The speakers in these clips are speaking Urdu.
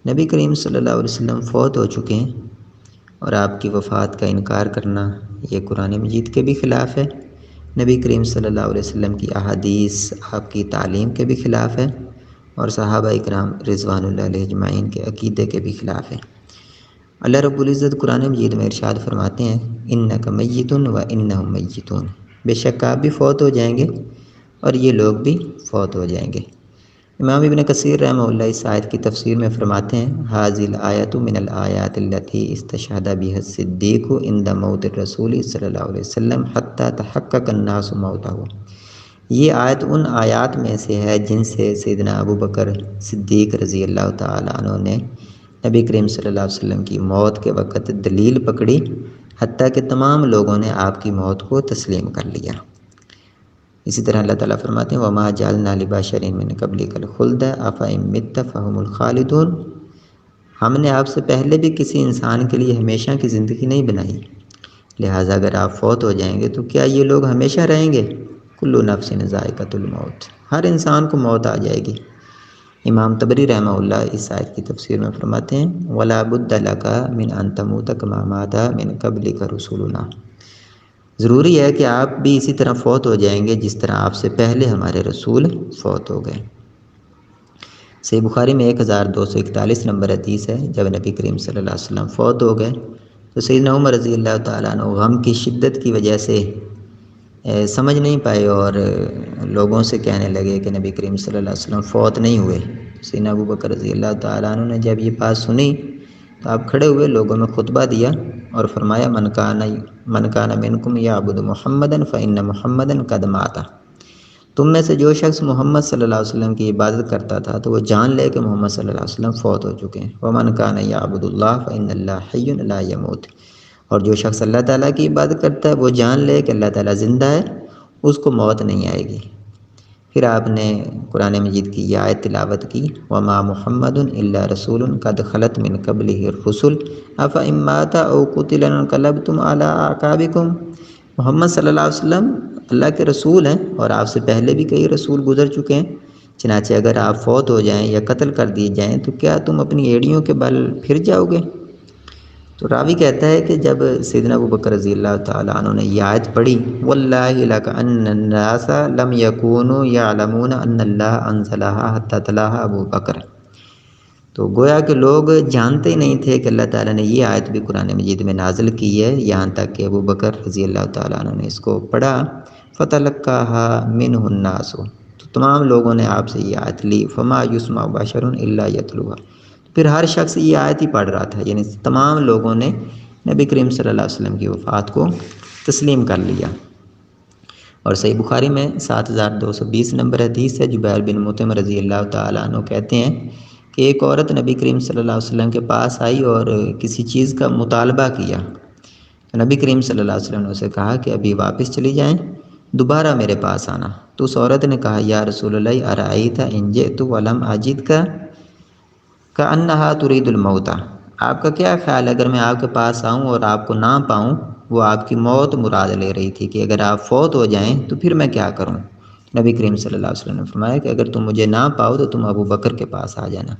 نبی کریم صلی اللہ علیہ وسلم فوت ہو چکے ہیں اور آپ کی وفات کا انکار کرنا یہ قرآن مجید کے بھی خلاف ہے، نبی کریم صلی اللہ علیہ وسلم کی احادیث، آپ کی تعلیم کے بھی خلاف ہے، اور صحابہ اکرام رضوان اللہ علیہ اجمعین کے عقیدے کے بھی خلاف ہے۔ اللہ رب العزت قرآن مجید میں ارشاد فرماتے ہیں انک میت و انہم میتون، بے شک آپ بھی فوت ہو جائیں گے اور یہ لوگ بھی فوت ہو جائیں گے۔ امام ابن کثیر رحمہ اللہ اس آیت کی تفسیر میں فرماتے ہیں ھذہ الآیۃ من الآیات التی استشہد بها الصدیق عند موت الرسول صلی اللہ علیہ وسلم حتی تحقق الناس موتہ، یہ آیت ان آیات میں سے ہے جن سے سیدنا ابو بکر صدیق رضی اللہ تعالیٰ عنہ نے نبی کریم صلی اللہ علیہ وسلم کی موت کے وقت دلیل پکڑی، حتیٰ کہ تمام لوگوں نے آپ کی موت کو تسلیم کر لیا۔ اسی طرح اللہ تعالیٰ فرماتے ہیں وَمَا جَعَلْنَا لِبَشَرٍ مِّن قَبْلِكَ الْخُلْدَ أَفَإِن مِّتَّ فَهُمُ الْخَالِدُونَ، ہم نے آپ سے پہلے بھی کسی انسان کے لیے ہمیشہ کی زندگی نہیں بنائی، لہٰذا اگر آپ فوت ہو جائیں گے تو کیا یہ لوگ ہمیشہ رہیں گے؟ کُلُّ نَفْسٍ ذَائِقَةُ الْمَوْتِ، ہر انسان کو موت آ جائے گی۔ امام طبری رحمہ اللہ اس آیت کی تفسیر میں فرماتے ہیں وَلَا بُدَّ لَكَ مِنْ أَن تَمُوتَ كَمَا مَاتَ مِنْ قَبْلِكَ رُسُلُنَا، ضروری ہے کہ آپ بھی اسی طرح فوت ہو جائیں گے جس طرح آپ سے پہلے ہمارے رسول فوت ہو گئے۔ صحیح بخاری میں 1241 نمبر حدیث ہے، جب نبی کریم صلی اللہ علیہ وسلم فوت ہو گئے تو سیدنا عمر رضی اللہ تعالیٰ عنہ غم کی شدت کی وجہ سے سمجھ نہیں پائے اور لوگوں سے کہنے لگے کہ نبی کریم صلی اللہ علیہ وسلم فوت نہیں ہوئے۔ سیدنا ابو بکر رضی اللہ تعالیٰ عنہ نے جب یہ بات سنی تو آپ کھڑے ہوئے، لوگوں میں خطبہ دیا اور فرمایا من کان منکم یعبد محمدا فإن محمدا قد مات، تم میں سے جو شخص محمد صلی اللہ علیہ وسلم کی عبادت کرتا تھا تو وہ جان لے کہ محمد صلی اللہ علیہ وسلم فوت ہو چکے ہیں۔ ومن کان یعبد اللہ فإن اللہ حی لا یموت، اور جو شخص اللہ تعالیٰ کی عبادت کرتا ہے وہ جان لے کہ اللہ تعالیٰ زندہ ہے، اس کو موت نہیں آئے گی۔ پھر آپ نے قرآن مجید کی یہ آیت تلاوت کی وما محمد الا رسول قد خلت من قبلہ الرسل افإن مات او قتل انقلبتم علی اعقابکم، محمد صلی اللہ علیہ وسلم اللہ کے رسول ہیں اور آپ سے پہلے بھی کئی رسول گزر چکے ہیں، چنانچہ اگر آپ فوت ہو جائیں یا قتل کر دیے جائیں تو کیا تم اپنی ایڑیوں کے بل پھر جاؤ گے؟ تو راوی کہتا ہے کہ جب سیدنا ابو بکر رضی اللہ تعالیٰ عنہ نے یہ آیت پڑھی واللہ لکأن الناس لم یکونوا یعلمون ان اللہ انزلها حتی تلاها ابو بکر، تو گویا کہ لوگ جانتے ہی نہیں تھے کہ اللہ تعالیٰ نے یہ آیت بھی قرآن مجید میں نازل کی ہے، یہاں تک کہ ابو بکر رضی اللہ تعالیٰ عنہ نے اس کو پڑھا فَتَلَقَّاهَا مِنْهُ النَّاسُ، تو تمام لوگوں نے آپ سے یہ آیت لی فَمَا يُسْمَعُ بَشَرٌ إِلَّا يَتْلُوهَا، پھر ہر شخص یہ آیت ہی پڑھ رہا تھا، یعنی تمام لوگوں نے نبی کریم صلی اللہ علیہ وسلم کی وفات کو تسلیم کر لیا۔ اور صحیح بخاری میں 7220 نمبر حدیث ہے، جبیر بن مطعم رضی اللہ تعالیٰ عنہ کہتے ہیں کہ ایک عورت نبی کریم صلی اللہ علیہ وسلم کے پاس آئی اور کسی چیز کا مطالبہ کیا، نبی کریم صلی اللہ علیہ وسلم نے اسے کہا کہ ابھی واپس چلی جائیں، دوبارہ میرے پاس آنا، تو اس عورت نے کہا یا رسول اللہ ارأیت ان جئت ولم اجدک کأنہا ترید الموت، آپ کا کیا خیال ہے اگر میں آپ کے پاس آؤں اور آپ کو نہ پاؤں؟ وہ آپ کی موت مراد لے رہی تھی کہ اگر آپ فوت ہو جائیں تو پھر میں کیا کروں؟ نبی کریم صلی اللہ علیہ وسلم نے فرمایا کہ اگر تم مجھے نہ پاؤ تو تم ابو بکر کے پاس آ جانا۔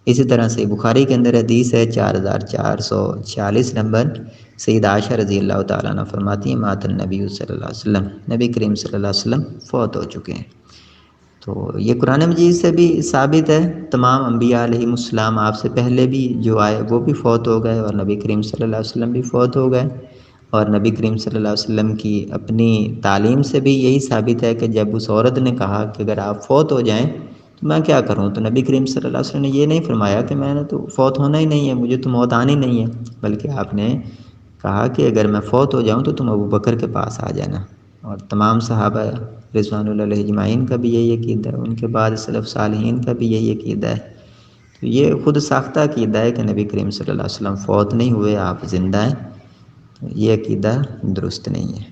اسی طرح سے بخاری کے اندر حدیث ہے 4446 نمبر، سید عائشہ رضی اللہ تعالیٰ عنہ فرماتی ہیں مات النبی صلی اللہ علیہ وسلم، نبی کریم صلی اللہ علیہ وسلم فوت ہو چکے ہیں۔ تو یہ قرآن مجید سے بھی ثابت ہے، تمام انبیاء علیہ السلام آپ سے پہلے بھی جو آئے وہ بھی فوت ہو گئے اور نبی کریم صلی اللہ علیہ وسلم بھی فوت ہو گئے، اور نبی کریم صلی اللہ علیہ وسلم کی اپنی تعلیم سے بھی یہی ثابت ہے کہ جب اس عورت نے کہا کہ اگر آپ فوت ہو جائیں تو میں کیا کروں، تو نبی کریم صلی اللہ علیہ وسلم نے یہ نہیں فرمایا کہ میں نے تو فوت ہونا ہی نہیں ہے، مجھے تو موت آنی نہیں ہے، بلکہ آپ نے کہا کہ اگر میں فوت ہو جاؤں تو تم ابو بکر کے پاس آ جانا۔ اور تمام صحابہ رضوان اللہ علیہ اجمعین کا بھی یہی عقیدہ ہے، ان کے بعد سلف صالحین کا بھی یہی عقیدہ ہے۔ تو یہ خود ساختہ عقیدہ ہے کہ نبی کریم صلی اللہ علیہ وسلم فوت نہیں ہوئے، آپ زندہ ہیں، یہ عقیدہ درست نہیں ہے۔